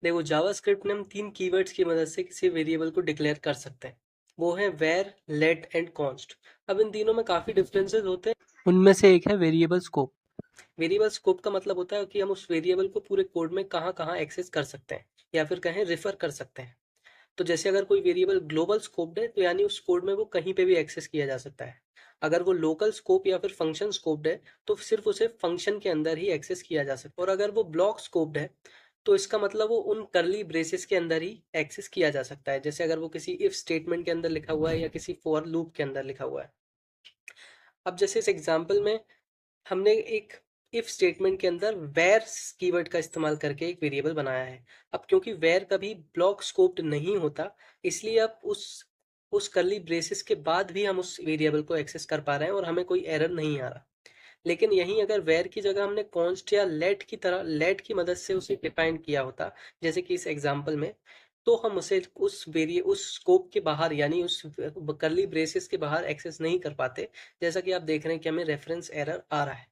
देखो जावास्क्रिप्ट में हम 3 कीवर्ड्स की मदद से किसी वेरिएबल को डिक्लेयर कर सकते हैं। वो है वेर, लेट एंड कॉन्स्ट। अब इन तीनों में काफ़ी डिफरेंसेस होते हैं। उनमें से एक है वेरिएबल स्कोप। वेरिएबल स्कोप का मतलब होता है कि हम उस वेरिएबल को पूरे कोड में कहाँ कहाँ एक्सेस कर सकते हैं या फिर कहें रेफर कर सकते हैं। तो जैसे अगर कोई वेरिएबल ग्लोबल स्कोप्ड है तो यानी उस कोड में वो कहीं पे भी एक्सेस किया जा सकता है। अगर वो लोकल स्कोप या फिर फंक्शन स्कोप्ड है तो सिर्फ उसे फंक्शन के अंदर ही एक्सेस किया जा सकता है। और अगर वो ब्लॉक स्कोप्ड है तो इसका मतलब वो उन करली ब्रेसेस के अंदर ही एक्सेस किया जा सकता है। जैसे अगर वो किसी इफ स्टेटमेंट के अंदर लिखा हुआ है या किसी फॉर लूप के अंदर लिखा हुआ है। अब जैसे इस एग्जांपल में हमने एक इफ स्टेटमेंट के अंदर वेर कीवर्ड का इस्तेमाल करके एक वेरिएबल बनाया है। अब क्योंकि वेर कभी ब्लॉक स्कोप्ड नहीं होता, इसलिए अब उस कर्ली ब्रेसेस के बाद भी हम उस वेरिएबल को एक्सेस कर पा रहे हैं और हमें कोई एरर नहीं आ रहा। लेकिन यहीं अगर वेर की जगह हमने कॉन्स्ट या लेट की मदद से उसे डिफाइन किया होता, जैसे कि इस एग्जांपल में, तो हम उसे उस स्कोप के बाहर यानी उस कर्ली ब्रेसेस के बाहर एक्सेस नहीं कर पाते। जैसा कि आप देख रहे हैं कि हमें रेफरेंस एरर आ रहा है।